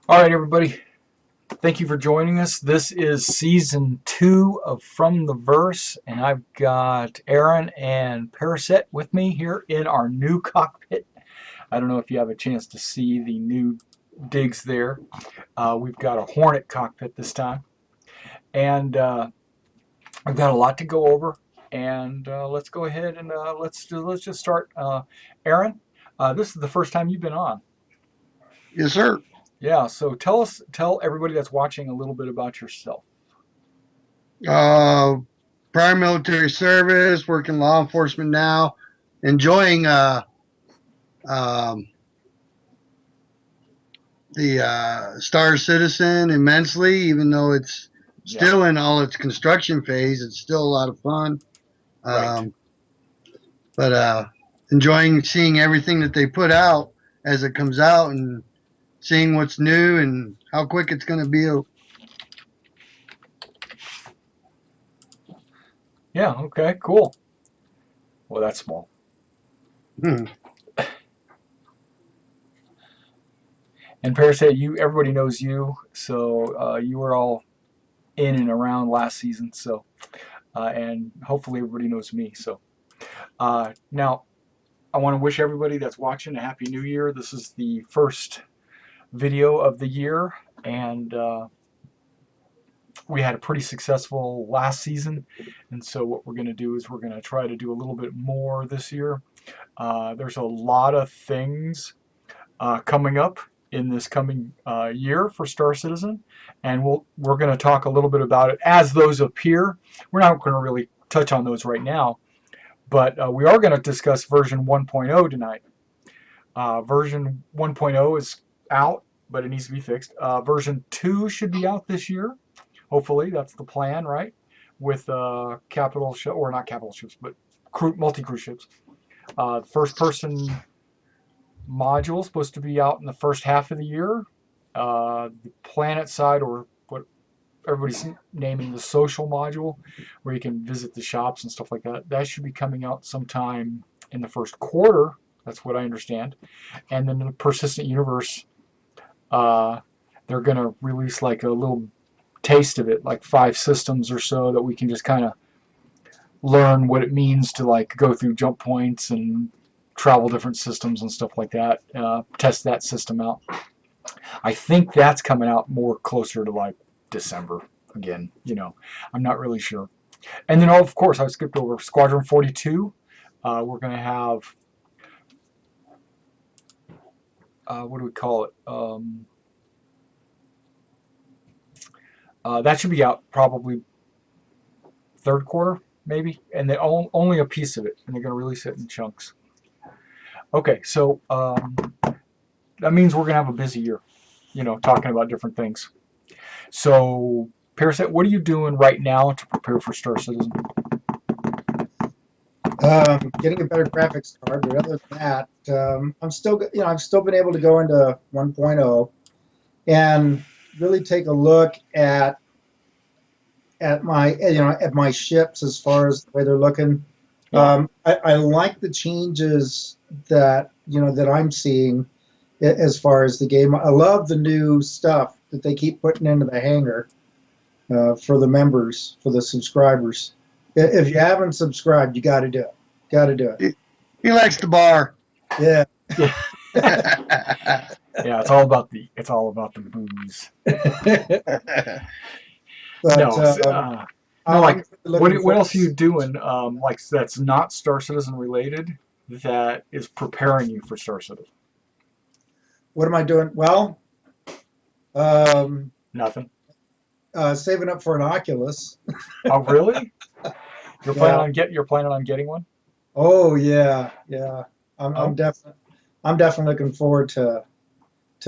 All right, everybody. Thank you for joining us. This is season 2 of From the Verse, and I've got Aaron and Paraset with me here in our new cockpit. I don't know if you have a chance to see the new digs there. We've got a Hornet cockpit this time, and I've got a lot to go over. And let's go ahead and let's just start. Aaron, this is the first time you've been on. Yes, sir. Yeah, so tell everybody that's watching a little bit about yourself. Uh, Prior military service, working law enforcement now, enjoying um, the Star Citizen immensely, even though it's Yeah, still in all its construction phase. It's still a lot of fun. right. Um, but enjoying seeing everything that they put out as it comes out and seeing what's new and how quick it's going to be. Yeah, okay, cool. Well, that's small. And Parasite, everybody knows you, so you were all in and around last season. So, and hopefully everybody knows me. So, now I want to wish everybody that's watching a happy New Year. This is the first video of the year, and we had a pretty successful last season. And so, what we're going to do is we're going to try to do a little bit more this year. There's a lot of things coming up in this coming year for Star Citizen, and we're going to talk a little bit about it as those appear. We're not going to really touch on those right now, but we are going to discuss version 1.0 tonight. Version 1.0 is out, but it needs to be fixed. Version 2 should be out this year. Hopefully, that's the plan, right? With capital ship, or not capital ships, but multi-cruise ships. First person module supposed to be out in the first half of the year. The planet side, or what everybody's naming the social module, where you can visit the shops and stuff like that, that should be coming out sometime in the first quarter. That's what I understand. And then the persistent universe, they're going to release like a little taste of it, like 5 systems or so, that we can just kind of learn what it means to like go through jump points and travel different systems and stuff like that. Test that system out. I think that's coming out more closer to like December again. I'm not really sure. And then, of course, I skipped over Squadron 42. We're going to have, what do we call it? That should be out probably third quarter, maybe, and only a piece of it, and they're going to release it in chunks. Okay, so that means we're going to have a busy year, talking about different things. So, Parasite, what are you doing right now to prepare for Star Citizen? Getting a better graphics card, but other than that, I've still been able to go into 1.0 and really take a look at my ships as far as the way they're looking. Yeah. I like the changes that I'm seeing as far as the game. I love the new stuff that they keep putting into the hangar for the members, for the subscribers. If you haven't subscribed, you got to do it. Got to do it. He likes the bar. Yeah. Yeah. Yeah, it's all about the booze. But No, no, like looking what forward else are you to- doing? Like that's not Star Citizen related, that is preparing you for Star Citizen. What am I doing? Well, um, Nothing. saving up for an Oculus. Oh, really? Yeah. You're planning on getting one? Oh yeah, yeah. I'm Oh, I'm definitely I'm definitely looking forward to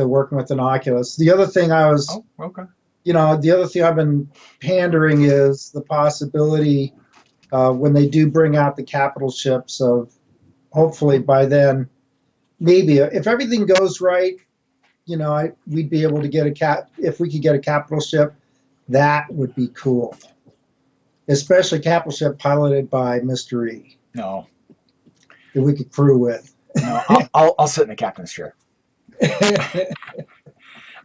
working with an Oculus. The other thing oh, okay. the other thing I've been pandering is the possibility when they do bring out the capital ships of hopefully by then, maybe if everything goes right, we'd be able to get if we could get a capital ship, that would be cool. Especially a capital ship piloted by Mr. E No, that we could crew with. no. I'll sit in the captain's chair.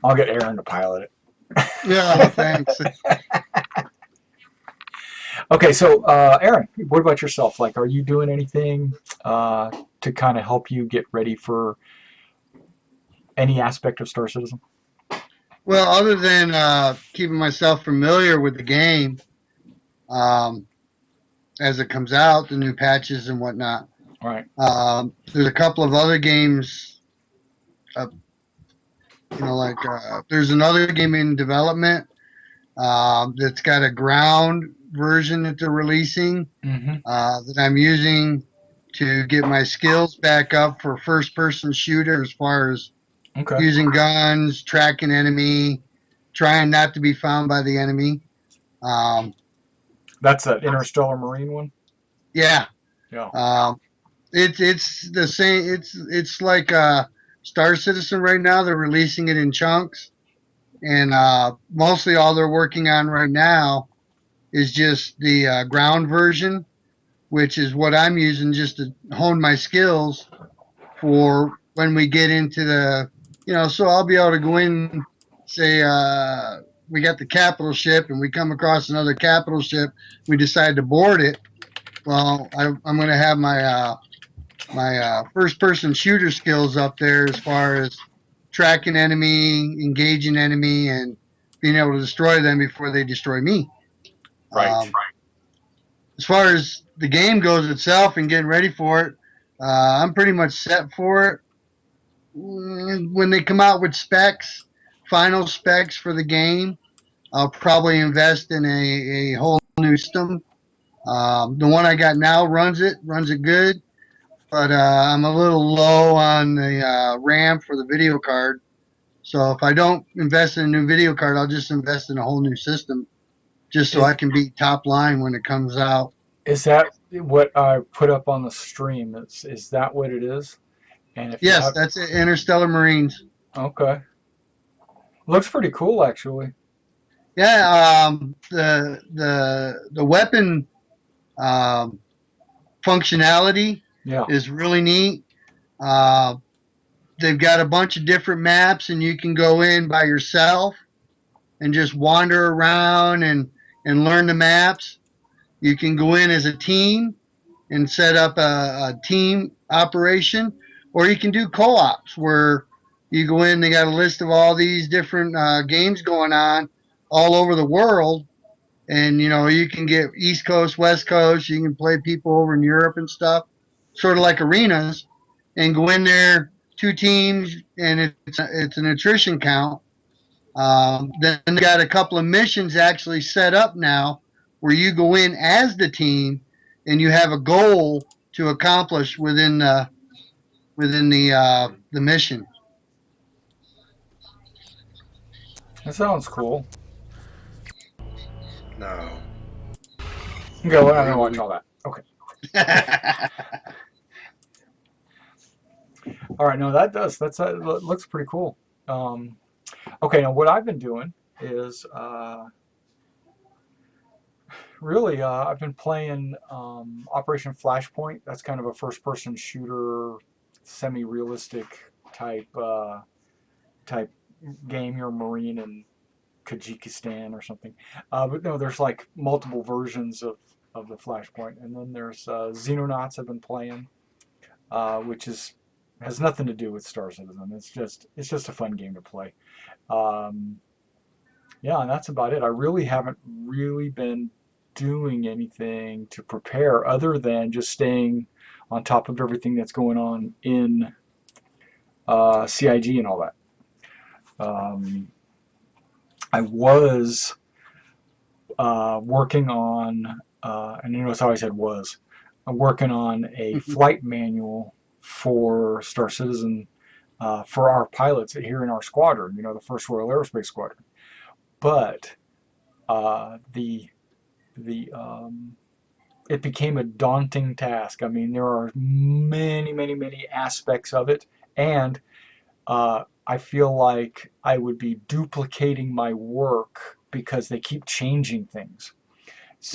I'll get Aaron to pilot it. Yeah, thanks. Okay, so Aaron, what about yourself? Like, are you doing anything to kind of help you get ready for any aspect of Star Citizen? Well, other than keeping myself familiar with the game um, as it comes out, the new patches and whatnot, All right. there's a couple of other games. There's another game in development that's got a ground version that they're releasing Mm-hmm. that I'm using to get my skills back up for first person shooter as far as Okay. using guns, tracking enemy, trying not to be found by the enemy. Um, That's an Interstellar Marine one. yeah, Yeah. um, it's the same. It's like Star Citizen right now. They're releasing it in chunks, and mostly all they're working on right now is just the ground version, which is what I'm using just to hone my skills for when we get into so I'll be able to go in, say, we got the capital ship and we come across another capital ship, we decide to board it. Well, I'm going to have my first person shooter skills up there as far as tracking enemy, engaging enemy, and being able to destroy them before they destroy me. Right. As far as the game goes itself and getting ready for it, I'm pretty much set for it. When they come out with specs, final specs for the game, I'll probably invest in a whole new system. The one I got now runs it good, but I'm a little low on the RAM for the video card. So if I don't invest in a new video card, I'll just invest in a whole new system just so I Is can be top line when it comes out. is that what I put up on the stream? Is that what it is? And if you Yes, have, that's it. Interstellar Marines. okay, looks pretty cool actually. Yeah, the weapon um, functionality Yeah. is really neat. Uh, they've got a bunch of different maps, and you can go in by yourself and just wander around and learn the maps. You can go in as a team and set up a team operation, or you can do co-ops where you go in. They got a list of all these different games going on all over the world, and you can get East Coast, West Coast. You can play people over in Europe and stuff, sort of like arenas, and go in there, two teams, and it's an attrition count. Then they got a couple of missions actually set up now, where you go in as the team, and you have a goal to accomplish within the mission. That sounds cool. No. Okay, well, I'm gonna watch all that. Okay. All right. No, that does. Looks pretty cool. Um, okay. Now, what I've been doing is really I've been playing Operation Flashpoint. That's kind of a first-person shooter, semi-realistic type game. You're a Marine in Kyrgyzstan or something. But no, there's like multiple versions of the Flashpoint, and then there's Xenonauts I've been playing, which has nothing to do with Star Citizen. It's just a fun game to play. Um, yeah, and that's about it. I really haven't really been doing anything to prepare other than just staying on top of everything that's going on in CIG and all that. Um, I was working on, and you notice how I said was, I'm working on a flight manual for Star Citizen for our pilots here in our squadron, the First Royal Aerospace Squadron. But the it became a daunting task. I mean, there are many, many, many aspects of it, and I feel like I would be duplicating my work because they keep changing things.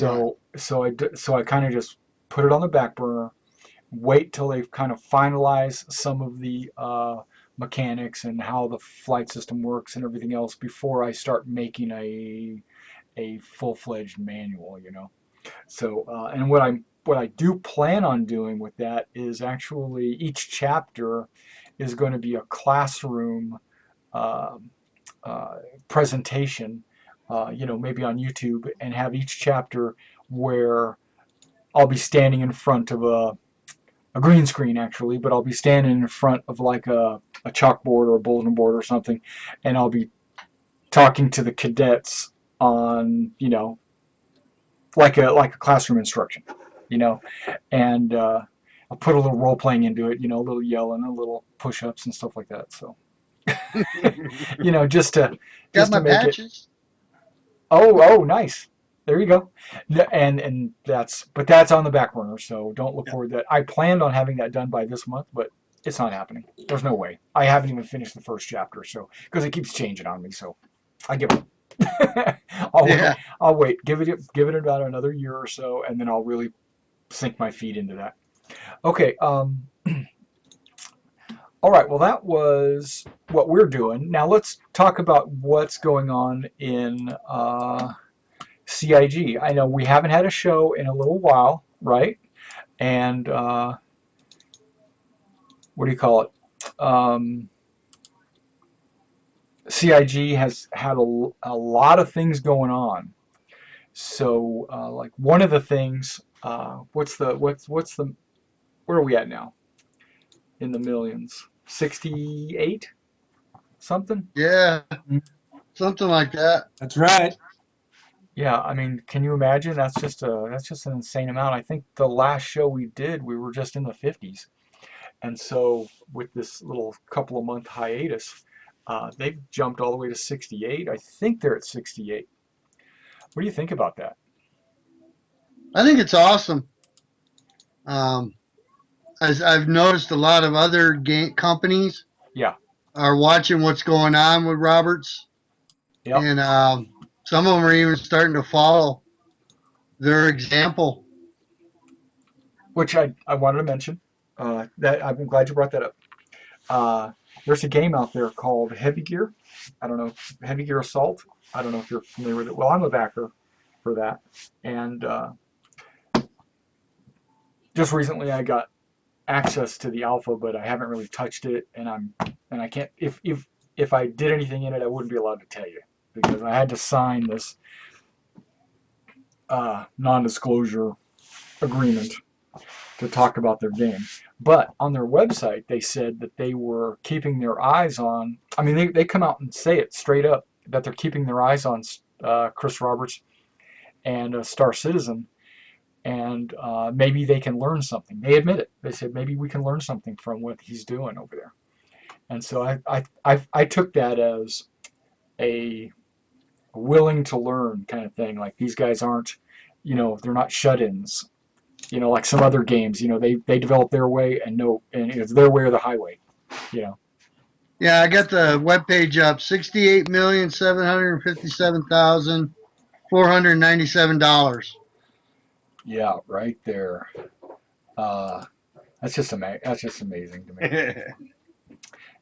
Right. So I kind of just put it on the back burner, wait till they've kind of finalized some of the mechanics and how the flight system works and everything else before I start making a full-fledged manual, you know. So, and what I do plan on doing with that is actually each chapter is going to be a classroom uh, uh, presentation, you know, maybe on YouTube, and have each chapter where I'll be standing in front of a green screen actually, but I'll be standing in front of like a chalkboard or a bulletin board or something, and I'll be talking to the cadets on, you know, like a classroom instruction, you know, and I'll put a little role playing into it, you know, a little yelling, a little push ups and stuff like that. So, you know, Got just to my make it. patches. Oh, nice. There you go. And that's on the back burner. So don't look Yeah. forward to that. I planned on having that done by this month, but it's not happening. There's no way. I haven't even finished the first chapter, so because it keeps changing on me. So I give up. I'll wait. Yeah. I'll wait. Give it about another year or so, and then I'll really sink my feet into that. Okay. All right. Well, that was what we're doing. Now let's talk about what's going on in CIG. I know we haven't had a show in a little while, right? And what do you call it? CIG has had a lot of things going on. So, like one of the things, what's the where are we at now? In the millions, 68 something. Yeah. Something like that. That's right. Yeah, I mean, can you imagine? That's just an insane amount. I think the last show we did, we were just in the 50s. And so with this little couple of month hiatus, they've jumped all the way to 68. I think they're at 68. What do you think about that? I think it's awesome. Um, as I've noticed, a lot of other game companies Yeah. are watching what's going on with Roberts, Yep. and some of them are even starting to follow their example. Which I wanted to mention. That I'm glad you brought that up. There's a game out there called Heavy Gear. I don't know, Heavy Gear Assault. I don't know if you're familiar with it. Well, I'm a backer for that, and just recently I got access to the alpha, but I haven't really touched it, and I can't. If I did anything in it, I wouldn't be allowed to tell you because I had to sign this non-disclosure agreement to talk about their game. But on their website, they said that they were keeping their eyes on. I mean, they come out and say it straight up that they're keeping their eyes on Chris Roberts and Star Citizen, and maybe they can learn something. They admit it. They said maybe we can learn something from what he's doing over there. And so I took that as a willing to learn kind of thing. Like these guys aren't, you know, they're not shut-ins. You know, like some other games, you know, they develop their way and it's their way or the highway. You know. Yeah, I got the webpage up. $68,757,497. Yeah, right there. That's just amazing to me.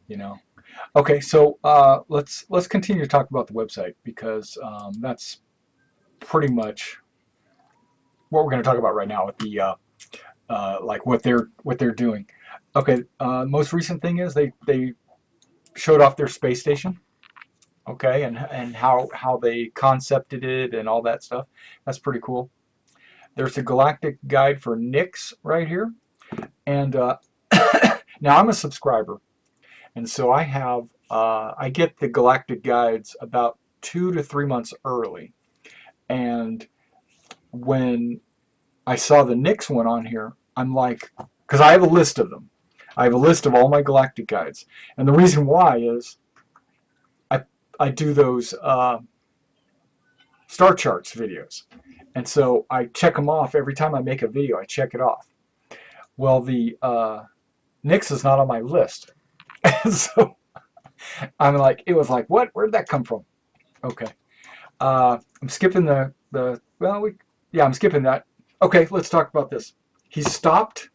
You know. Okay, so let's continue to talk about the website because that's pretty much what we're going to talk about right now with the like what they're doing. Okay, most recent thing is they showed off their space station. Okay, and how they concepted it and all that stuff. That's pretty cool. There's a galactic guide for Nix right here, and now I'm a subscriber, and so I get the galactic guides about 2 to 3 months early, and when I saw the Nix one on here, I'm like, because I have a list of them. I have a list of all my galactic guides, and the reason why is I do those star charts videos, and so I check them off every time I make a video. I check it off. Well, the Nix is not on my list, so I'm like, it was like, what? Where did that come from? Okay, I'm skipping I'm skipping that. Okay, let's talk about this. He stopped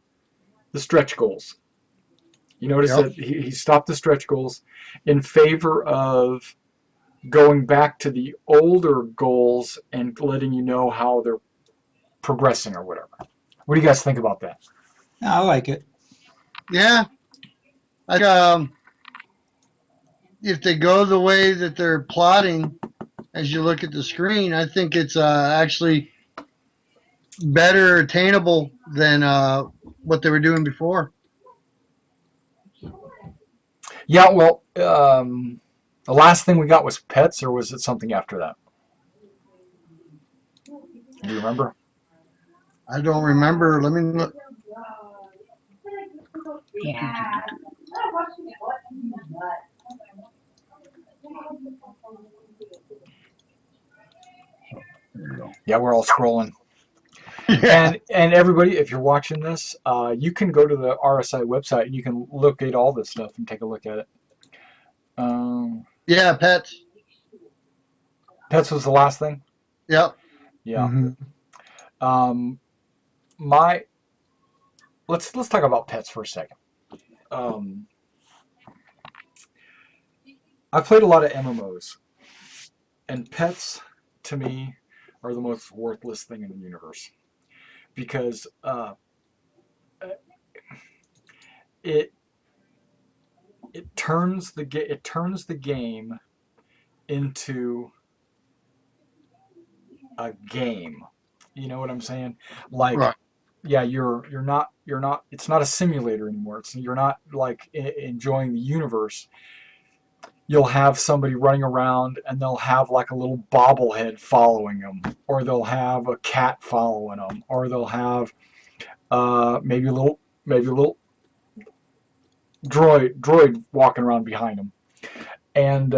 the stretch goals. You notice Yep. that he stopped the stretch goals in favor of going back to the older goals and letting you know how they're progressing or whatever. What do you guys think about that? I like it. Yeah. If they go the way that they're plotting as you look at the screen, I think it's actually better attainable than what they were doing before. Yeah, well, the last thing we got was pets, or was it something after that? Do you remember? I don't remember. Let me look. There we go. Yeah, we're all scrolling. Yeah. And everybody, if you're watching this, you can go to the RSI website and you can look at all this stuff and take a look at it. Um, Yeah, pets. pets was the last thing. Yep. Yeah. Hmm. Um, my let's talk about pets for a second. Um, I've played a lot of MMOs, and pets to me are the most worthless thing in the universe because it it turns the game into a game. You know what I'm saying? Like, Right. yeah, you're not. It's not a simulator anymore. You're not like enjoying the universe. You'll have somebody running around and they'll have like a little bobblehead following them, or they'll have a cat following them, or they'll have maybe a little droid walking around behind them, and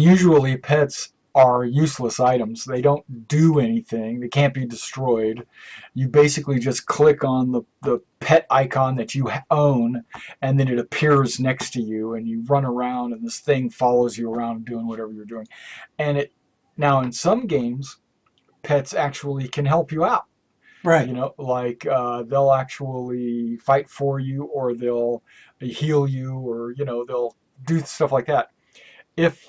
usually pets are useless items. They don't do anything. They can't be destroyed. You basically just click on the pet icon that you own, and then it appears next to you, and you run around, and this thing follows you around doing whatever you're doing. And it now in some games, pets actually can help you out. Right. You know, like they'll actually fight for you, or they'll heal you, or they'll do stuff like that. If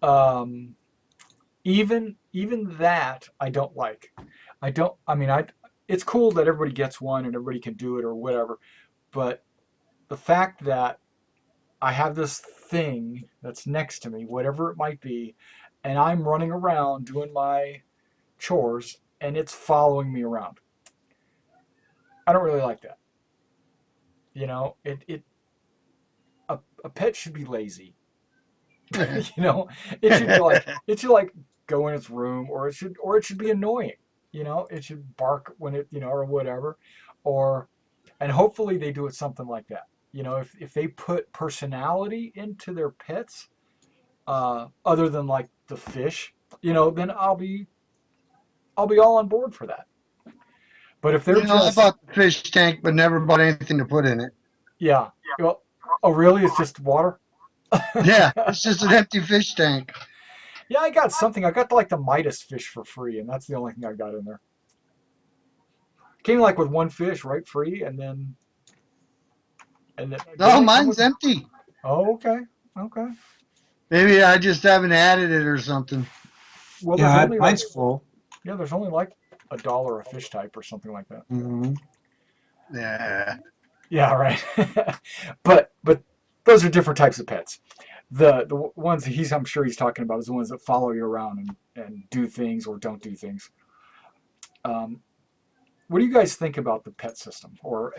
um, even that I don't like. I don't. I mean, I. It's cool that everybody gets one and everybody can do it or whatever, but the fact that I have this thing that's next to me, whatever it might be, and I'm running around doing my chores and it's following me around. I don't really like that. It a pet should be lazy. you know, it should be like it should like go in its room, or it should be annoying. It should bark when or whatever, or and hopefully they do it something like that. If they put personality into their pets, other than like the fish, then I'll be all on board for that. But if they're I just bought the fish tank, but never bought anything to put in it. yeah, well, oh really? It's just water. Yeah, it's just an empty fish tank. Yeah, I got something. I got like the Midas fish for free, and that's the only thing I got in there. Came like with one fish, right, free, and then didn't No, it come mine's with? empty. Oh, okay, okay. Maybe I just haven't added it or something. Well, there's Yeah, only like mine's full. there's only like $1 a fish type or something like that. Hmm. Yeah. Yeah, right. but those are different types of pets. The ones I'm sure he's talking about is the ones that follow you around and do things or don't do things. Um, what do you guys think about the pet system? Or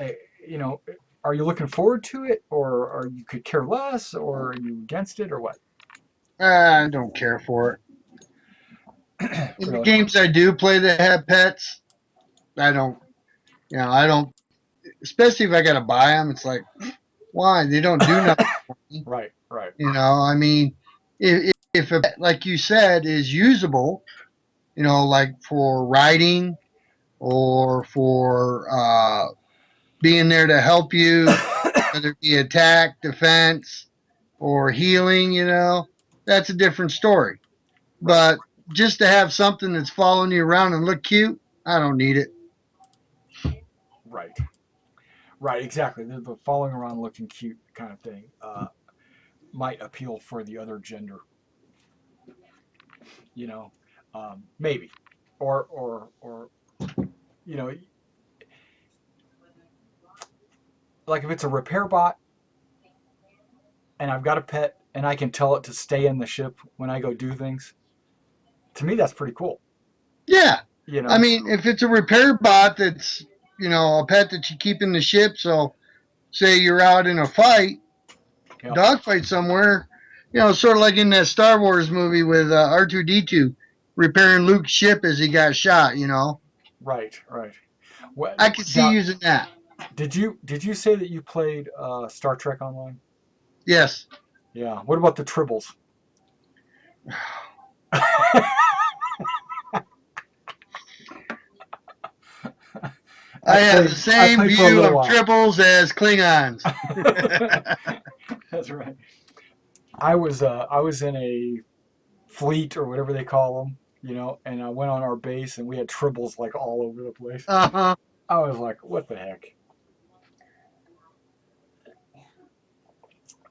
you know, are you looking forward to it, or are you could care less, or are you against it, or what? I don't care for it. In the Really? games I do play that have pets, I don't, I don't, especially if I got to buy them, it's like, why? They don't do nothing for me. Right, right, I mean, if a pet, like you said, is usable, like for riding or for being there to help you, whether it be attack, defense, or healing, that's a different story. right. But just to have something that's following you around and look cute, I don't need it. Right. Right. Exactly. The following around looking cute kind of thing might appeal for the other gender. You know, maybe, or you know, like if it's a repair bot and I've got a pet and I can tell it to stay in the ship when I go do things, to me that's pretty cool. Yeah. You I know. mean, if it's a repair bot that's, a pet that you keep in the ship, so say you're out in a fight, Yep. dogfight somewhere, sort of like in that Star Wars movie with R2D2 repairing Luke's ship as he got shot. Right. Right. What I could see now? using that. Did you say that you played Star Trek Online? Yes. Yeah. What about the Tribbles? I I have played. the I same played for a view little of while. tribbles as Klingons. That's right. I was in a fleet or whatever they call them, and I went on our base and we had tribbles like all over the place. Uh-huh. I was like, what the heck?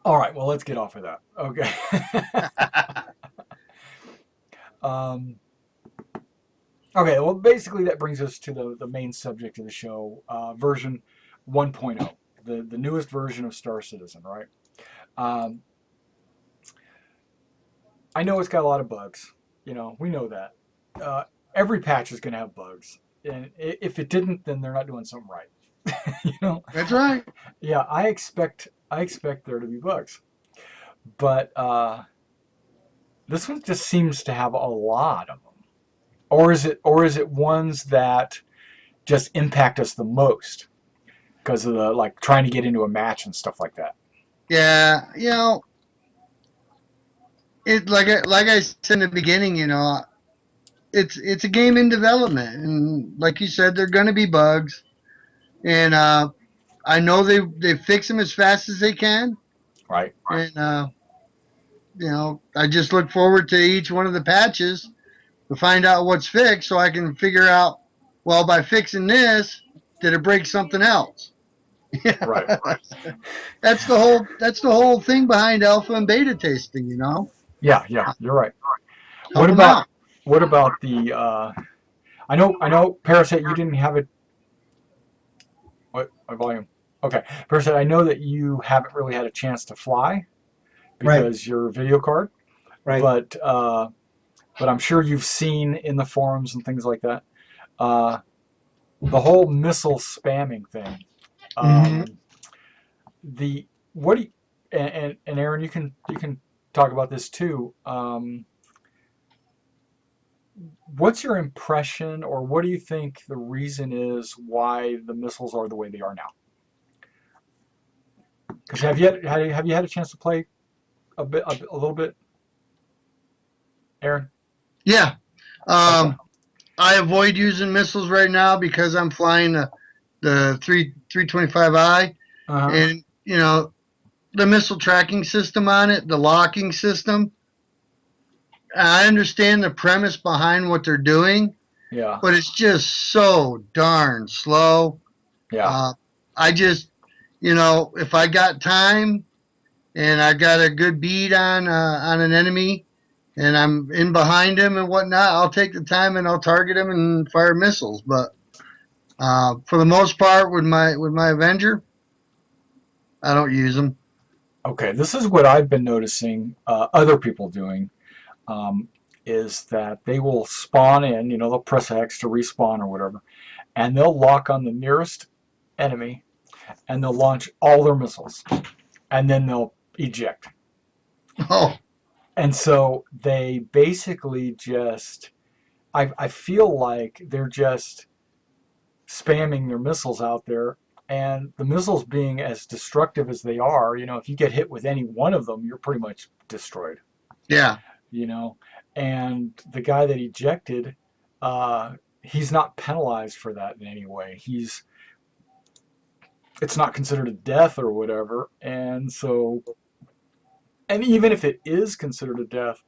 All right, well, let's get off of that. Okay. um, okay, well, basically, that brings us to the main subject of the show, version 1.0, the newest version of Star Citizen, right? Um, I know it's got a lot of bugs. We know that. Uh, every patch is going to have bugs. And if it didn't, then they're not doing something right. you know, That's right. yeah, I expect there to be bugs, but this one just seems to have a lot of them. Or is it ones that just impact us the most because of the like trying to get into a match and stuff like that? Yeah, it like I said in the beginning, it's a game in development, and like you said, there're going to be bugs, and I know they fix them as fast as they can, Right. and I just look forward to each one of the patches to find out what's fixed, so I can figure out, well, by fixing this, did it break something else? Right. That's the whole thing behind alpha and beta testing. Yeah. Yeah. You're right. Help What them about out. what about the? I know, Parasite. You didn't have it. What my volume? Okay, Parasite. I know that you haven't really had a chance to fly Right, because your video card, right. but I'm sure you've seen in the forums and things like that uh, the whole missile spamming thing. Hmm. Um, the what do you, and Aaron, you can talk about this too. What's your impression, or what do you think the reason is why the missiles are the way they are now? Because have you had a chance to play a little bit, Aaron? Yeah. Okay. I avoid using missiles right now because I'm flying the 325i, Uh huh. and the missile tracking system on it, the locking system. I understand the premise behind what they're doing, Yeah. but it's just so darn slow. Yeah. Uh, I just, if I got time and I got a good bead on an enemy, and I'm in behind him and whatnot, I'll take the time and I'll target him and fire missiles. But for the most part, with my Avenger, I don't use them. Okay. This is what I've been noticing other people doing. Um, is that they will spawn in, they'll press X to respawn or whatever, and they'll lock on the nearest enemy and they'll launch all their missiles and then they'll eject. Oh, And so they basically just, I feel like they're just spamming their missiles out there. And the missiles being as destructive as they are, if you get hit with any one of them, you're pretty much destroyed, yeah. you know. And the guy that ejected, he's not penalized for that in any way. It's not considered a death or whatever. And so, and even if it is considered a death,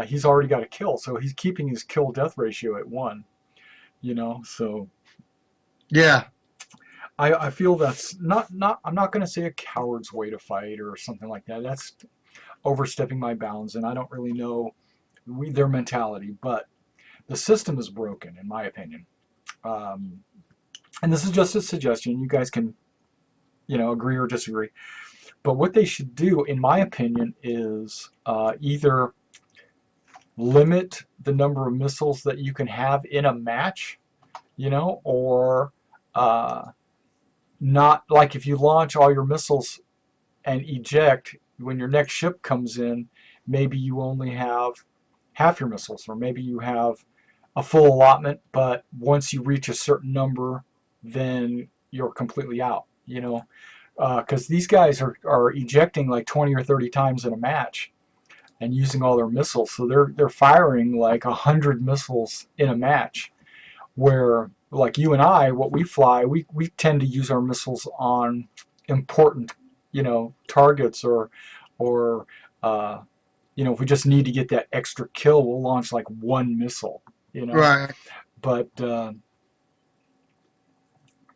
he's already got a kill, so he's keeping his kill death ratio at 1. So Yeah. I feel that's not I'm not going to say a coward's way to fight or something like that. That's overstepping my bounds, and I don't really know their mentality. But the system is broken, in my opinion. Um, and this is just a suggestion. You guys can, agree or disagree. But what they should do, in my opinion, is either limit the number of missiles that you can have in a match, or uh, not like if you launch all your missiles and eject when your next ship comes in, maybe you only have half your missiles, or maybe you have a full allotment, but once you reach a certain number, then you're completely out, because these guys are ejecting like 20 or 30 times in a match and using all their missiles, so they're firing like 100 missiles in a match, where like you and I, what we fly, we tend to use our missiles on important, targets, or if we just need to get that extra kill, we'll launch like one missile, Right. but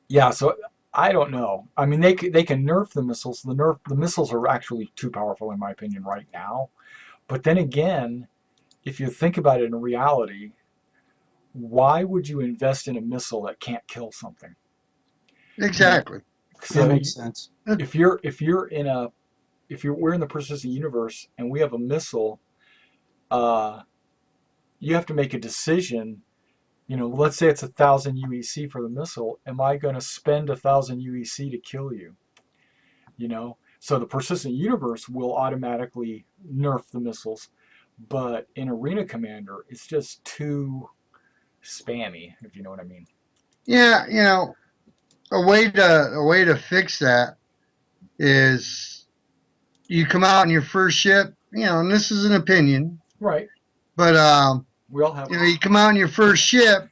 yeah, so I don't know. I mean, they can nerf the missiles. The missiles are actually too powerful in my opinion right now. But then again, if you think about it in reality, why would you invest in a missile that can't kill something? You know, Exactly. That so makes sense. if we're in the persistent universe and we have a missile, uh, you have to make a decision. Let's say it's 1,000 UEC for the missile. Am I going to spend 1,000 UEC to kill you? So the persistent universe will automatically nerf the missiles, but in Arena Commander, it's just too spammy, if you know what I mean. Yeah, a way to fix that is you come out in your first ship, and this is an opinion, Right. but We all have. you come out in your first ship,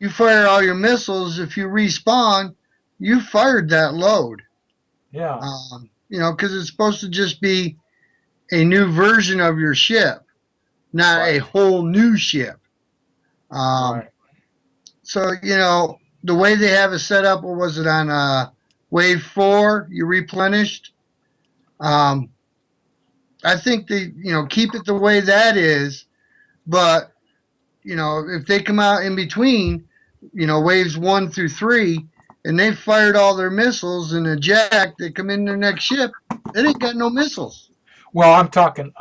you fire all your missiles. If you respawn, you fired that load. Yeah. Because it's supposed to just be a new version of your ship, not a Right. whole new ship. Um, Right. so the way they have it set up, what was it on wave 4? You replenished. Um, I think they keep it the way that is, but if they come out in between, waves 1 through 3, and they fired all their missiles and eject, they come in their next ship, they ain't got no missiles. Well, I'm talking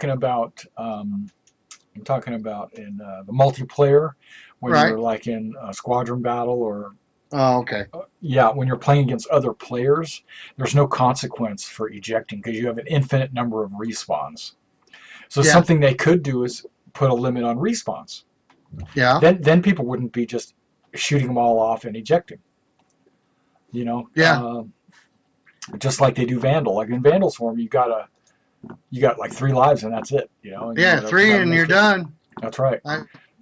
about. I'm talking about in the multiplayer when Right. you're like in a squadron battle, or Oh, okay. yeah, when you're playing against other players, there's no consequence for ejecting because you have an infinite number of respawns. So Yeah. something they could do is put a limit on respawns. Yeah. Then people wouldn't be just shooting them all off and ejecting. You know, Yeah. just like they do Vandal. Like in Vandal Swarm, you got like 3 lives and that's it. And Yeah. you 3 gotta and you're make it. done. That's right.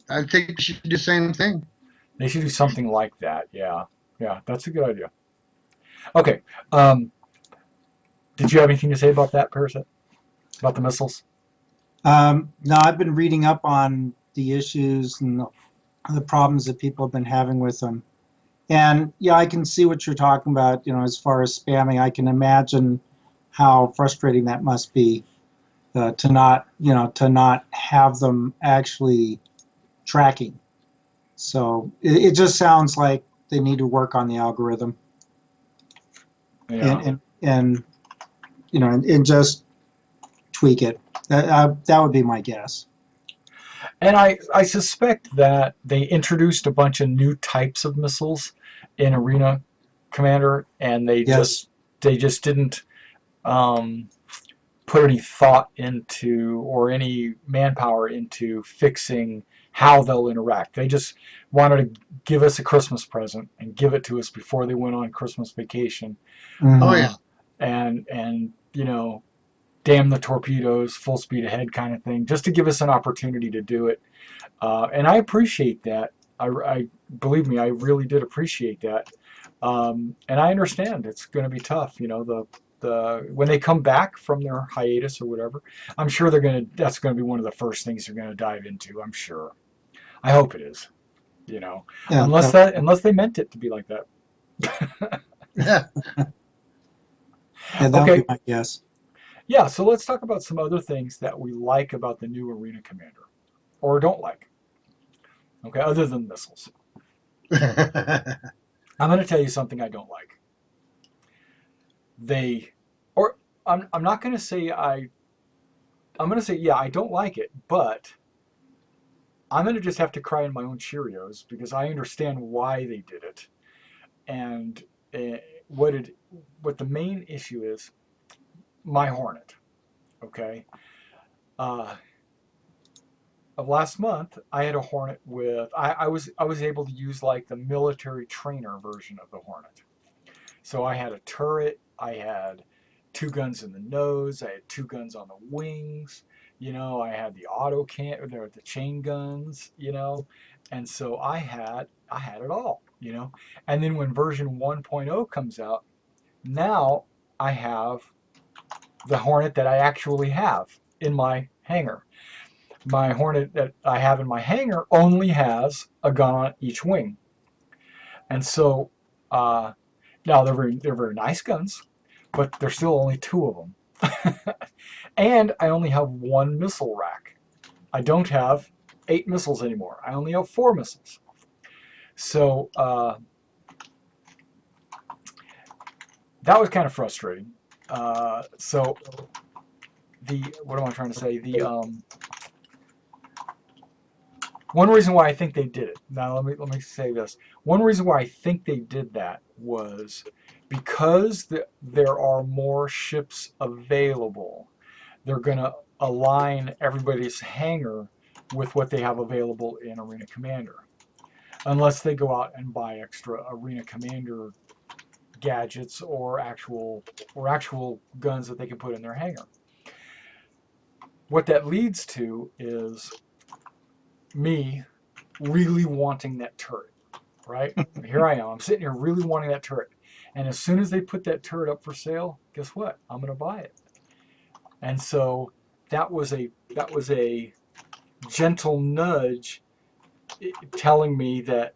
I think you should do the same thing. They should do something like that. Yeah, yeah, that's a good idea. Okay, um, did you have anything to say about that, Parasite? About the missiles? No, I've been reading up on the issues and the problems that people have been having with them. And yeah, I can see what you're talking about, as far as spamming. I can imagine how frustrating that must be, to not have them actually tracking. So it just sounds like they need to work on the algorithm Yeah. and just tweak it. That would be my guess. And I suspect that they introduced a bunch of new types of missiles in Arena Commander, and they Yes. just didn't um, put any thought into or any manpower into fixing how they'll interact. They just wanted to give us a Christmas present and give it to us before they went on Christmas vacation. Oh, Mhm. yeah. And damn the torpedoes, full speed ahead kind of thing, just to give us an opportunity to do it. And I appreciate that. I believe me, I really did appreciate that. And I understand it's going to be tough. The when they come back from their hiatus or whatever, I'm sure that's going to be one of the first things they're going to dive into. I'm sure. I hope it is. Yeah. Unless they meant it to be like that. Yeah, that would Okay, be my guess. yeah, so let's talk about some other things that we like about the new Arena Commander, or don't like, okay, other than missiles. I'm going to tell you something I don't like. They, or I'm not going to say I'm going to say, yeah, I don't like it, but I'm going to just have to cry in my own Cheerios because I understand why they did it. And uh, what it, what the main issue is, my Hornet, okay? Uh, of last month, I had a Hornet with I was able to use like the military trainer version of the Hornet. So I had a turret, I had two guns in the nose, I had two guns on the wings, I had the auto can or the chain guns, and so I had it all. And then when version 1.0 comes out, now I have the Hornet that I actually have in my hangar. My Hornet that I have in my hangar only has a gun on each wing. And so uh, now they're very nice guns, but there's still only two of them. And I only have one missile rack. I don't have 8 missiles anymore. I only have 4 missiles. So that was kind of frustrating. So the what am I trying to say? The one reason why I think they did it. Now let me say this. One reason why I think they did that was because there are more ships available. They're going to align everybody's hangar with what they have available in Arena Commander, unless they go out and buy extra Arena Commander gadgets or actual guns that they can put in their hangar. What that leads to is me really wanting that turret, right? Here I am. I'm sitting here really wanting that turret. And as soon as they put that turret up for sale, guess what? I'm going to buy it. And so that was a gentle nudge telling me that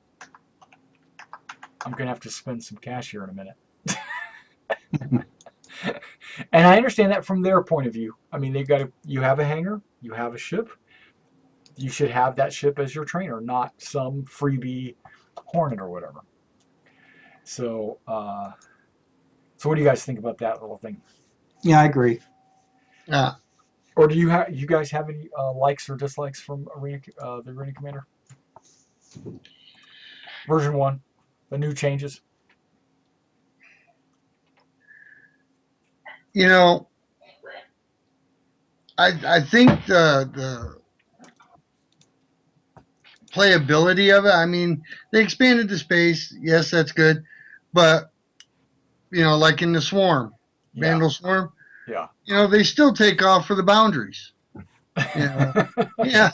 I'm going to have to spend some cash here in a minute. And I understand that from their point of view. I mean, you have a hangar, you have a ship, you should have that ship as your trainer, not some freebie Hornet or whatever. So, so what do you guys think about that little thing? Yeah, I agree. uh, Or you guys have any likes or dislikes from the Arena Commander version 1, the new changes? you know, I think the playability of it. I mean, they expanded the space. Yes, that's good, but like in the Swarm, Yeah, Vandal Swarm, yeah. they still take off for the boundaries. You know, yeah,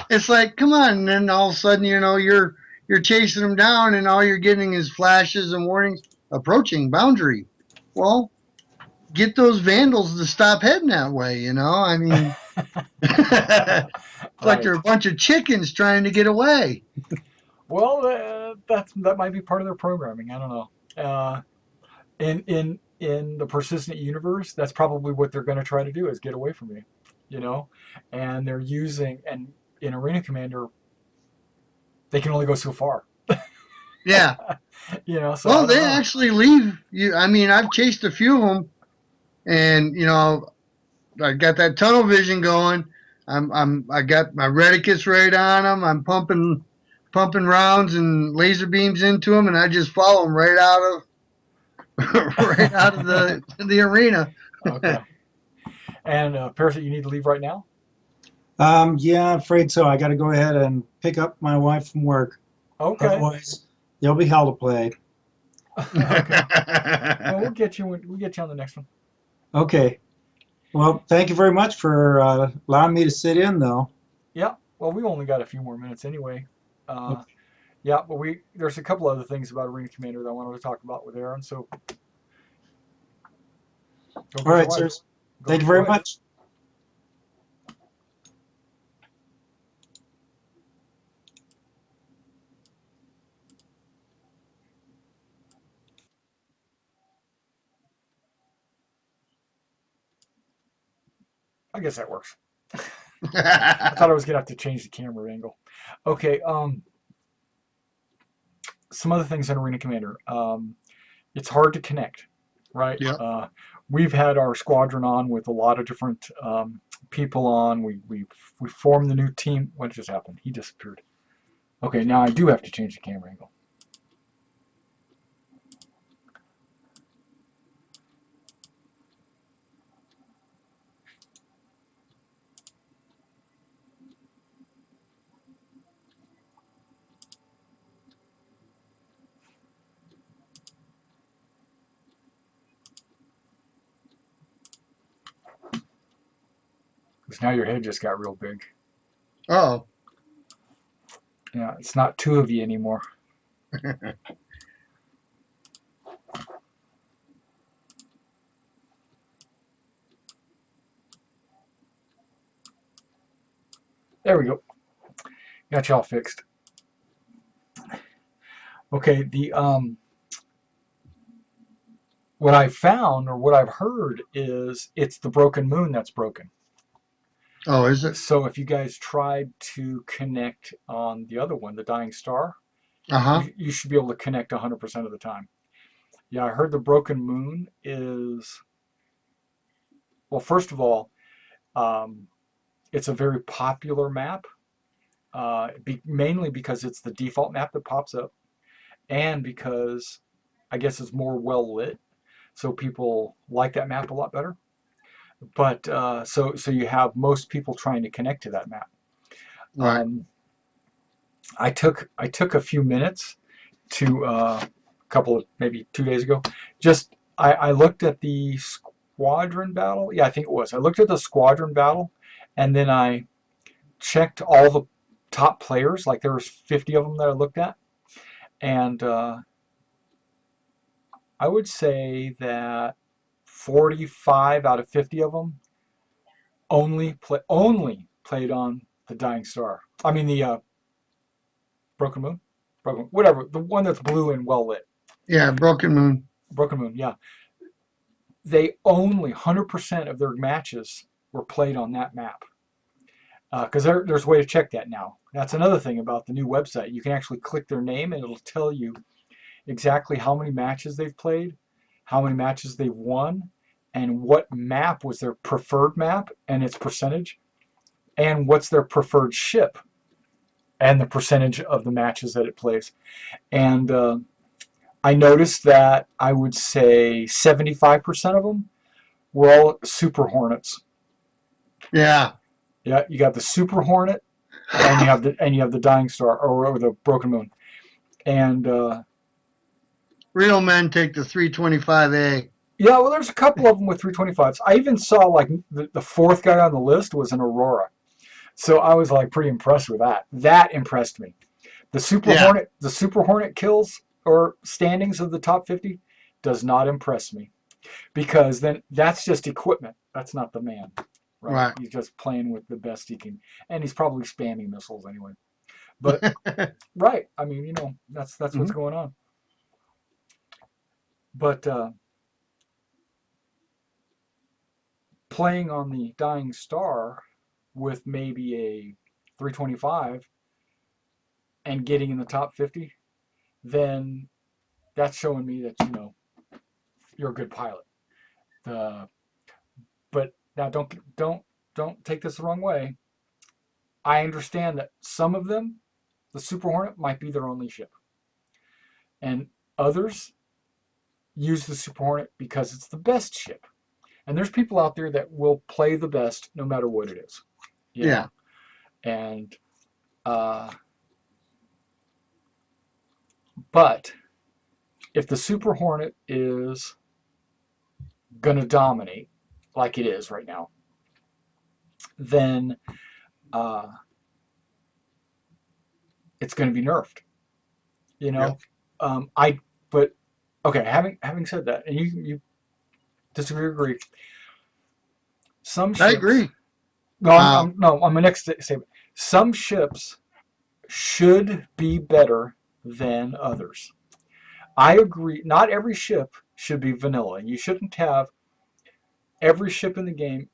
it's like, come on, and then all of a sudden, you're chasing them down, and all you're getting is flashes and warnings approaching boundary. Well, get those vandals to stop heading that way. I mean, it's like they're Right. a bunch of chickens trying to get away. Well, that might be part of their programming. I don't know. In the persistent universe, that's probably what they're going to try to do is get away from you, you know. And they're using and in Arena Commander, they can only go so far, Yeah. So I Well, don't they know. actually leave you. I mean, I've chased a few of them, and I got that tunnel vision going. I got my reticules right on them. I'm pumping rounds and laser beams into them, and I just follow them right out of right out of the arena. Okay. And Parasite, you need to leave right now. Yeah, I'm afraid so. I got to go ahead and pick up my wife from work. Okay. Otherwise, there'll be hell to play. Okay. Well, we'll get you on the next one. Okay. Well, thank you very much for allowing me to sit in, though. Yeah. Well, we only got a few more minutes anyway. Uh, yeah, but there's a couple other things about Arena Commander that I wanted to talk about with Aaron. So go All get your right, wife. sirs. Go Thank you get your very wife. much. I guess that works. I thought I was gonna have to change the camera angle. Okay. Some other things on Arena Commander. It's hard to connect, right? Yep. We've had our squadron on with a lot of different people on. We formed the new team. What just happened? He disappeared. Okay, now I do have to change the camera angle. Because now your head just got real big. Oh. Yeah, it's not two of you anymore. There we go. Got you all fixed. Okay, the what I found or what I've heard is it's the broken moon that's broken. Oh, is it? So if you guys tried to connect on the other one, the dying star, Uh-huh. you should be able to connect 100% of the time. Yeah, I heard the broken moon is, well, first of all, um, it's a very popular map, mainly because it's the default map that pops up, and because I guess it's more well lit, so people like that map a lot better. But so you have most people trying to connect to that map. Right. Um, I took a few minutes to a couple of maybe 2 days ago. Just I looked at the squadron battle. Yeah, I think it was. I looked at the squadron battle, and then I checked all the top players. Like there was 50 of them that I looked at, and I would say that 45 out of 50 of them only played on the Dying Star. I mean the Broken Moon, Broken whatever, the one that's blue and well lit. Yeah, Broken Moon. Broken Moon, yeah. They only 100% of their matches were played on that map. Because there's a way to check that now. That's another thing about the new website. You can actually click their name and it'll tell you exactly how many matches they've played, how many matches they've won, and what map was their preferred map and its percentage, and what's their preferred ship and the percentage of the matches that it plays. And I noticed that I would say 75% of them were all Super Hornets. Yeah. Yeah, you got the Super Hornet, and you have the Dying Star or the Broken Moon, and Real men take the 325A. yeah, well, there's a couple of them with 325s. I even saw like the fourth guy on the list was an Aurora, so I was like pretty impressed with that. That impressed me. Yeah. The Super Hornet kills or standings of the top 50 does not impress me because then that's just equipment. That's not the man, right? Right. He's just playing with the best he can, and he's probably spamming missiles anyway. But right, I mean, that's what's Mhm. going on. But playing on the Dying Star with maybe a 325 and getting in the top 50, then that's showing me that you're a good pilot. The but now don't take this the wrong way. I understand that some of them, the Super Hornet might be their only ship, and others use the Super Hornet because it's the best ship. And there's people out there that will play the best no matter what it is. Yeah. And but if the Super Hornet is gonna dominate like it is right now, then uh, it's gonna be nerfed. You know, Yep. I but okay. Having said that, and you disagree or agree? Some I ships. agree. No, Uh, on my next statement. Some ships should be better than others. I agree. Not every ship should be vanilla. You shouldn't have every ship in the game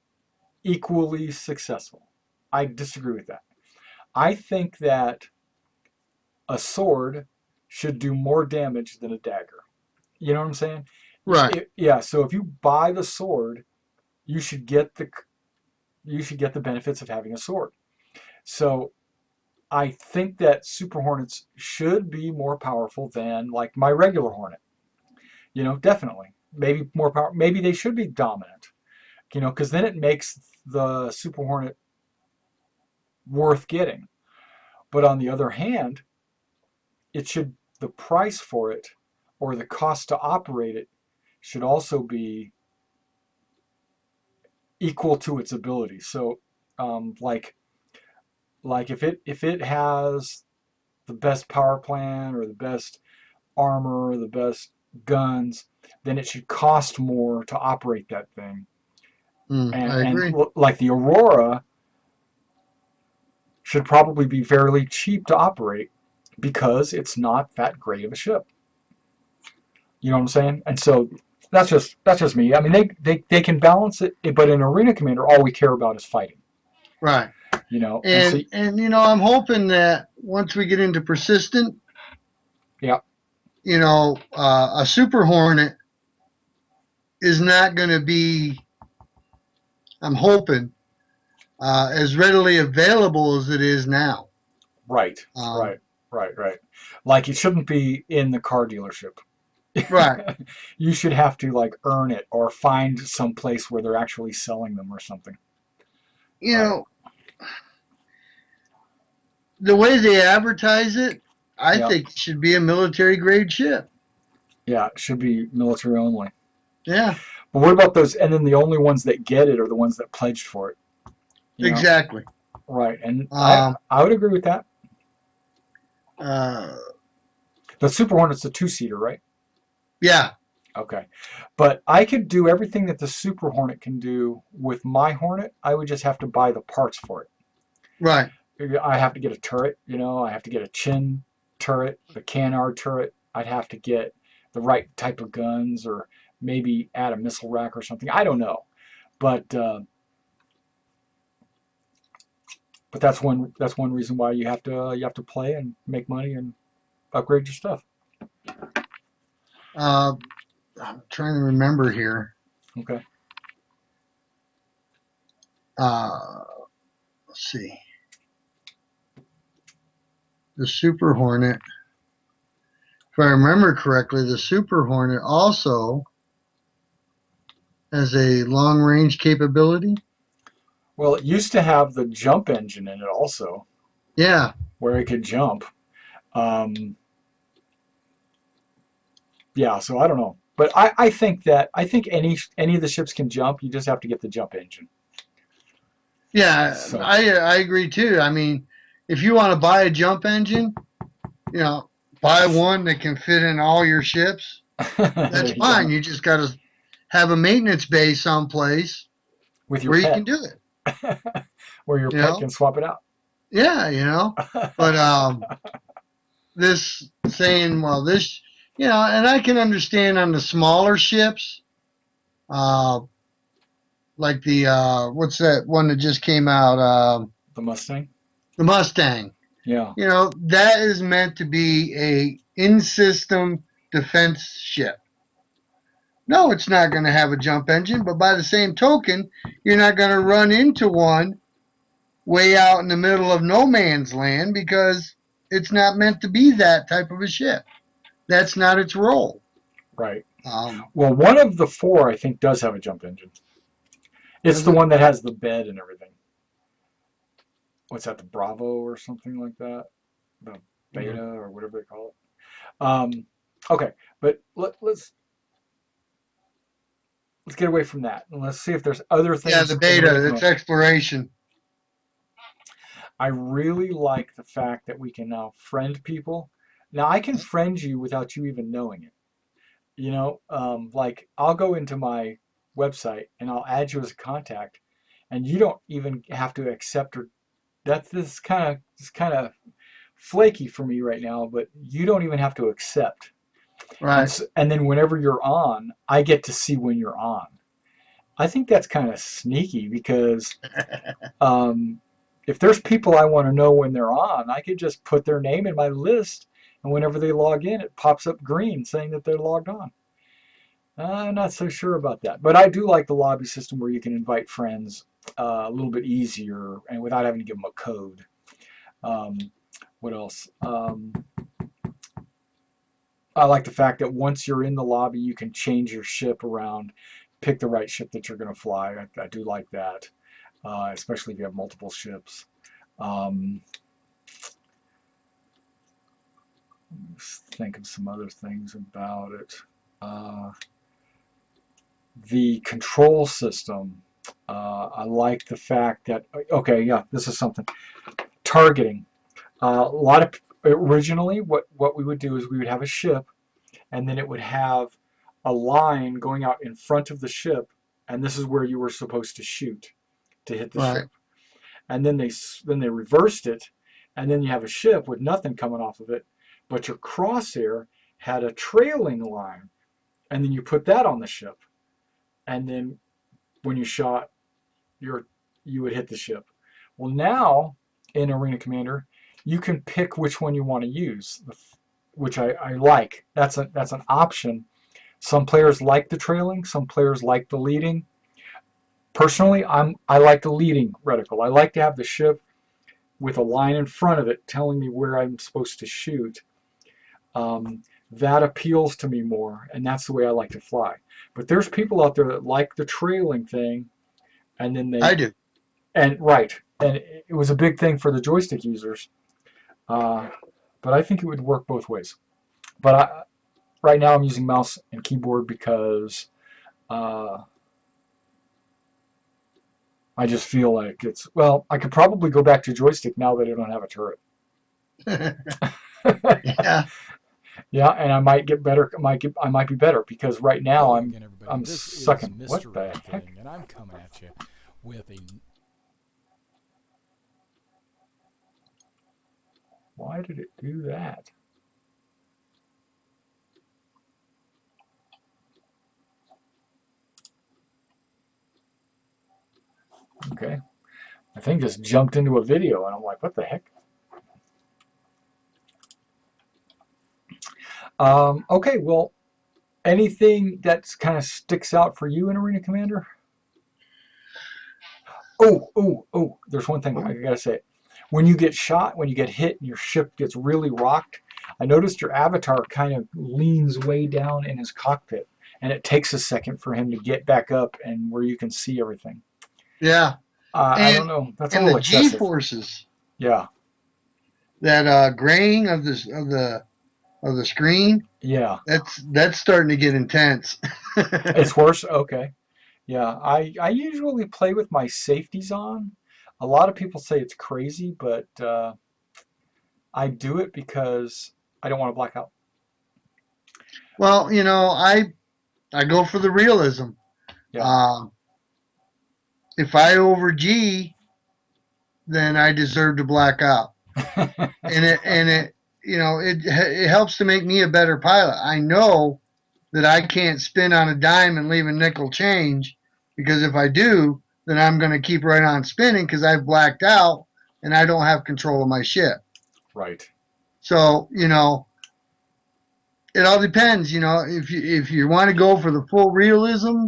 equally successful. I disagree with that. I think that a sword should do more damage than a dagger. You know what I'm saying? Right. Yeah. So if you buy the sword, you should get the benefits of having a sword. So I think that Super Hornets should be more powerful than like my regular Hornet. Definitely. Maybe more power. Maybe they should be dominant. Because then it makes the Super Hornet worth getting. But on the other hand, it should the price for it or the cost to operate it should also be equal to its ability. So, like if it has the best power plant or the best armor or the best guns, then it should cost more to operate that thing. I And agree. like the Aurora should probably be fairly cheap to operate because it's not that great of a ship. You know what I'm saying? And so that's just me. I mean, they can balance it, but in Arena Commander, all we care about is fighting. Right. And so And I'm hoping that once we get into persistent, yeah, a Super Hornet is not going to be. I'm hoping as readily available as it is now. right, Um, right, right. Like it shouldn't be in the car dealership. right. You should have to like earn it or find some place where they're actually selling them or something. You Right. know, the way they advertise it, I Yeah. think it should be a military grade ship. Yeah. It should be military only. Yeah, But what about those? And then the only ones that get it are the ones that pledged for it. You know. exactly. Right. And I Um, I would agree with that. uh, The Super Hornet's a two-seater, right? yeah, Okay. But I could do everything that the Super Hornet can do with my Hornet. I would just have to buy the parts for it. right. I have to get a turret, I have to get a chin turret, the canard turret. I'd have to get the right type of guns or maybe add a missile rack or something. I don't know. But that's one reason why you have to play and make money and upgrade your stuff. Uh, I'm trying to remember here. Okay. Uh, let's see. The Super Hornet. If I remember correctly, the Super Hornet also has a long range capability. Well, it used to have the jump engine in it also, Yeah, where it could jump. Um, yeah, so I don't know. But I think any of the ships can jump. You just have to get the jump engine. yeah, So I agree too. I mean, if you want to buy a jump engine, buy one that can fit in all your ships. there That's you go. fine. You just got to have a maintenance bay someplace With your where you pet, can do it. where your You pet know, can swap it out. yeah, But this saying, well, this, and I can understand on the smaller ships, uh, like the what's that one that just came out? The Mustang. The Mustang. Yeah. That is meant to be a in-system defense ship. No, it's not going to have a jump engine, but by the same token, you're not going to run into one way out in the middle of no man's land because it's not meant to be that type of a ship. That's not its role. Right. Um, Well, one of the four I think does have a jump engine. It's does the it? one that has the bed and everything. What's that? The Bravo or something like that? The Beta or whatever they call it. Okay, but let's get away from that and let's see if there's other Yeah, things the in Arena beta. It's Commander. exploration. I really like the fact that we can now friend people. Now I can friend you without you even knowing it. Like I'll go into my website and I'll add you as a contact, and you don't even have to accept or that's this kind of flaky for me right now, but you don't even have to accept. And Right. so, and then whenever you're on, I get to see when you're on. I think that's kind of sneaky because um, if there's people I want to know when they're on, I could just put their name in my list, and whenever they log in, it pops up green saying that they're logged on. I'm not so sure about that, but I do like the lobby system where you can invite friends a little bit easier and without having to give them a code. Um, what else? I like the fact that once you're in the lobby, you can change your ship around, pick the right ship that you're going to fly. I do like that, especially if you have multiple ships. Um, let's think of some other things about it. The control system. I like the fact that, okay, yeah, this is something. Targeting. A lot of originally, what we would do is we would have a ship, and then it would have a line going out in front of the ship, and this is where you were supposed to shoot to hit the Right. ship. And then they reversed it, and then you have a ship with nothing coming off of it, but your crosshair had a trailing line, and then you put that on the ship, and then when you shot, you would hit the ship. Well, now in Arena Commander, you can pick which one you want to use, which I like. That's an option. Some players like the trailing, some players like the leading. Personally, I like the leading reticle. I like to have the ship with a line in front of it telling me where I'm supposed to shoot. That appeals to me more, and that's the way I like to fly. But there's people out there that like the trailing thing, and then I do. right, and it was a big thing for the joystick users. Uh, but I think it would work both ways. But right now I'm using mouse and keyboard because uh, I just feel like well, I could probably go back to joystick now that I don't have a turret. Yeah. Yeah, and I might get better. I might be better because right now Hello again, everybody. I'm This is sucking. What Mr. the heck? Everything, and I'm coming at you with a. Why did it do that? Okay, the thing just jumped into a video, and I'm like, what the heck? Okay, well, anything that kind of sticks out for you in Arena Commander? Oh, there's one thing I gotta say. When you get shot, when you get hit and your ship gets really rocked, I noticed your avatar kind of leans way down in his cockpit, and it takes a second for him to get back up and where you can see everything. Yeah. I And don't know. That's a and the little G excessive. forces, Yeah, that graying of the screen, yeah. that's starting to get intense. It's worse? Okay. Yeah, I usually play with my safeties on. A lot of people say it's crazy, but I do it because I don't want to black out. Well, I go for the realism. Yeah. Um, if I over G, then I deserve to black out. And it it helps to make me a better pilot. I know that I can't spin on a dime and leave a nickel change, because if I do, then I'm going to keep right on spinning because I've blacked out and I don't have control of my ship. Right. So it all depends. If you want to go for the full realism,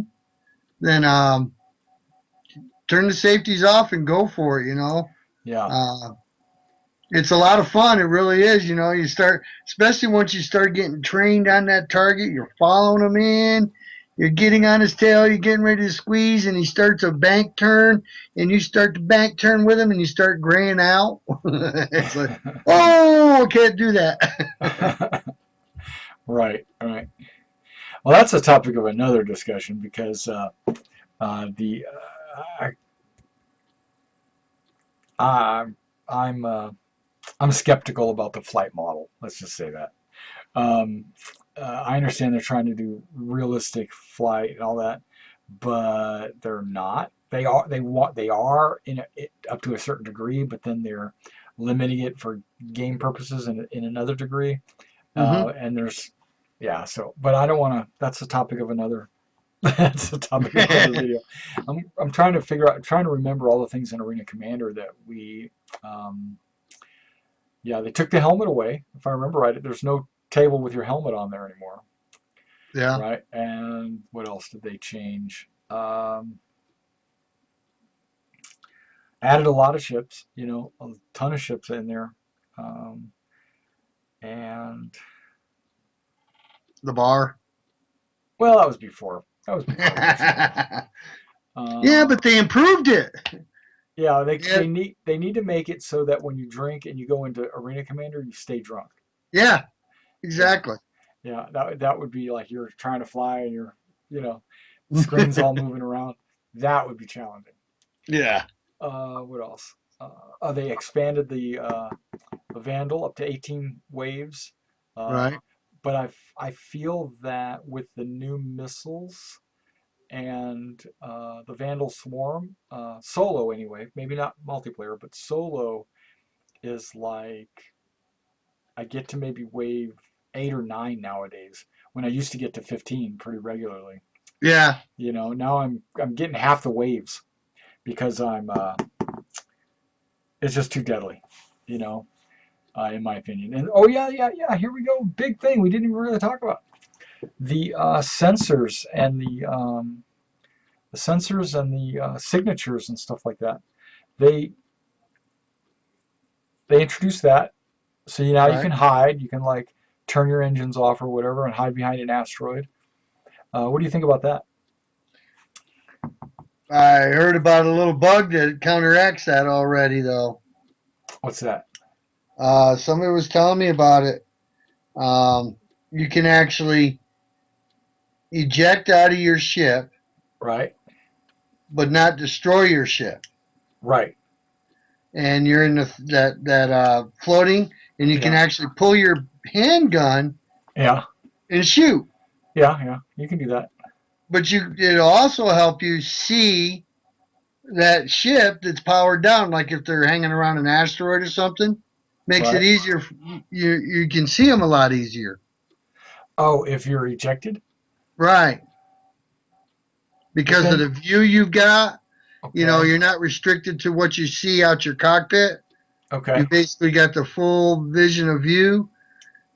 then turn the safeties off and go for it. Yeah. Uh, it's a lot of fun. It really is. You start, especially once you start getting trained on that target, you're following him in, you're getting on his tail, you're getting ready to squeeze, and he starts a bank turn, and you start to bank turn with him, and you start graying out. It's like, oh, I can't do that. Right. Right. Well, that's a topic of another discussion because the I, I'm skeptical about the flight model. Let's just say that. Um, I understand they're trying to do realistic flight and all that, but they're not. They are up to a certain degree, but then they're limiting it for game purposes in another degree. Hmm. And there's yeah. So, but I don't want to. That's the topic of another That's the topic of another video. I'm trying to figure out, trying to remember all the things in Arena Commander that we, um, yeah, they took the helmet away. If I remember right, there's no table with your helmet on there anymore, Yeah. right? And what else did they change? Added a lot of ships, a ton of ships in there, um, and The bar. well, that was before. That was before those. Yeah, Um, but they improved it. yeah, they Yeah, they need they need to make it so that when you drink and you go into Arena Commander, you stay drunk. yeah, Yeah, exactly. yeah, that would be like you're trying to fly and you know, the screen's all moving around. That would be challenging. Yeah. What else? They expanded the Vandal up to 18 waves. Right. But I feel that with the new missiles and the Vandal Swarm, solo anyway, maybe not multiplayer, but solo is like I get to maybe wave 8 or 9 nowadays when I used to get to 15 pretty regularly. Yeah. Now I'm getting half the waves because it's just too deadly, you know, in my opinion. And oh yeah, here we go, big thing we didn't even really talk about the sensors and the signatures and stuff like that. They they introduced that, so now you Right. can hide. You can like turn your engines off or whatever and hide behind an asteroid. What do you think about that? I heard about a little bug that counteracts that already, though. What's that? Somebody was telling me about it. You can actually eject out of your ship, Right, but not destroy your ship. right, And you're in that floating, and you can yeah, actually pull your handgun yeah, and shoot. yeah. You can do that. But it'll also help you see that ship that's powered down. Like if they're hanging around an asteroid or something, makes it Right. easier. You can see them a lot easier. Oh, if you're ejected, Right. but Because of then the view you've got, okay, you're not restricted to what you see out your cockpit. You okay, basically got the full vision of view,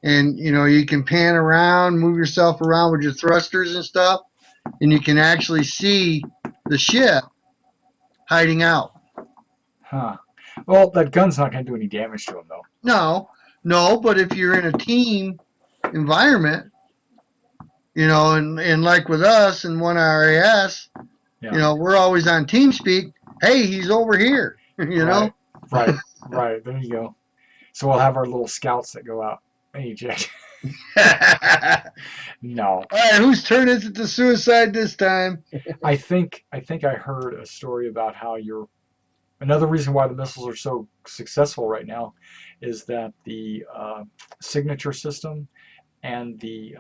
and you can pan around, move yourself around with your thrusters and stuff, and you can actually see the ship hiding out. huh? Well, that gun's not going to do any damage to him though. No, no, but if you're in a team environment, and like with us and one RAS, Yeah. we're always on team speak. Hey, he's over here. Right, right. There you go. So we'll have our little scouts that go out and eject. All No, right, whose turn is it to suicide this time? I think I heard a story about how another reason why the missiles are so successful right now is that the signature system and the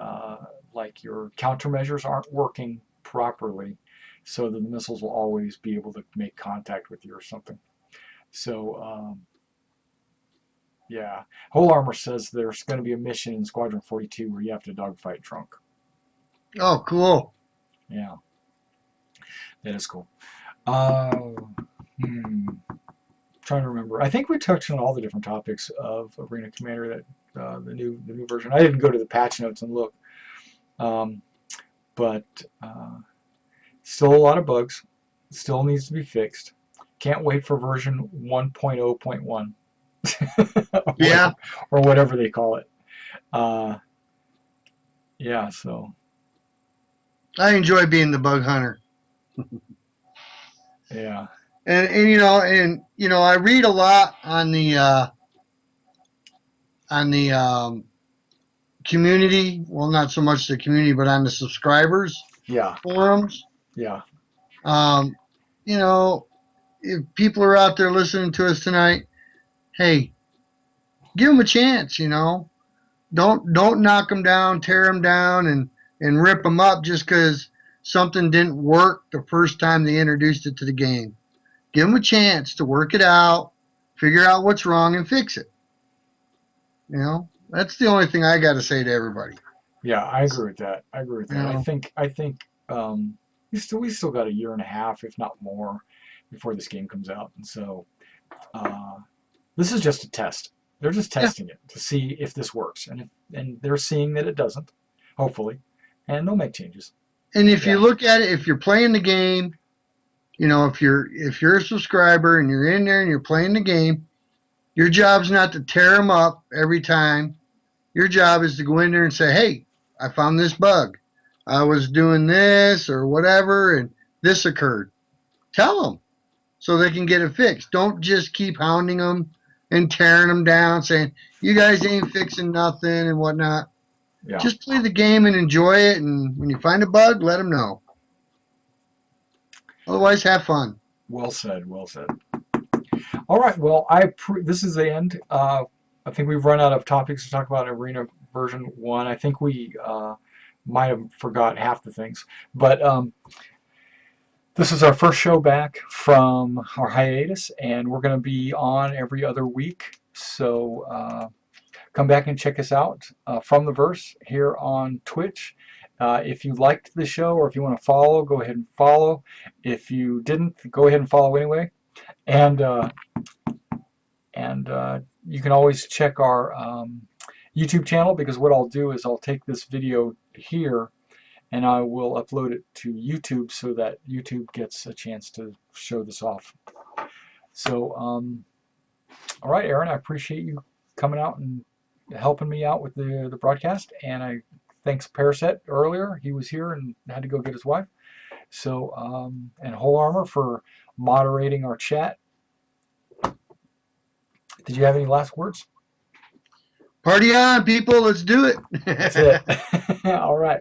like your countermeasures aren't working properly, so that the missiles will always be able to make contact with you or something. So yeah, Whole Armor says there's going to be a mission in Squadron 42 where you have to dogfight Trunk. Oh, cool. Yeah, that is cool. Uh, hmm. Trying to remember. I think we touched on all the different topics of Arena Commander that the new version. I didn't go to the patch notes and look, um, but still a lot of bugs. Still needs to be fixed. Can't wait for version 1.0.1 or Yeah, whatever, or whatever they call it. Uh, yeah, so I enjoy being the bug hunter. yeah, And I read a lot on the community. Well, not so much the community, but on the subscribers yeah, forums. yeah, Um, you know, if people are out there listening to us tonight, hey, give them a chance. Don't knock them down, tear them down, and rip them up just because something didn't work the first time they introduced it to the game. Give them a chance to work it out, figure out what's wrong, and fix it. That's the only thing I got to say to everybody. yeah. I agree with that. I agree with You that. I know, think I think we still got a year and a half, if not more, before this game comes out, and so this is just a test. They're just Yeah. testing it to see if this works, and they're seeing that it doesn't, hopefully, and they'll make changes. And if you Yeah. look at it, if you're playing the game, if you're a subscriber and you're in there and you're playing the game, your job's not to tear them up every time. Your job is to go in there and say, "Hey, I found this bug. I was doing this or whatever, and this occurred." Tell them so they can get it fixed. Don't just keep hounding them and tearing them down, saying, "You guys ain't fixing nothing" and whatnot. Yeah. Just play the game and enjoy it. And when you find a bug, let them know. Otherwise, have fun. Well said. Well said. All right. Well, this is the end. I think we've run out of topics to talk about in Arena version 1. I think we might have forgot half the things, but this is our first show back from our hiatus, and we're going to be on every other week. So come back and check us out from the verse here on Twitch. If you liked the show, or if you want to follow, go ahead and follow. If you didn't, go ahead and follow anyway. And you can always check our YouTube channel, because what I'll do is I'll take this video here and I will upload it to YouTube so that YouTube gets a chance to show this off. So, all right, Aaron, I appreciate you coming out and helping me out with the broadcast. And thanks Paraset earlier. He was here and had to go get his wife. So, and Whole Armor for moderating our chat. Did you have any last words? Party on, people. Let's do it. That's it. All right.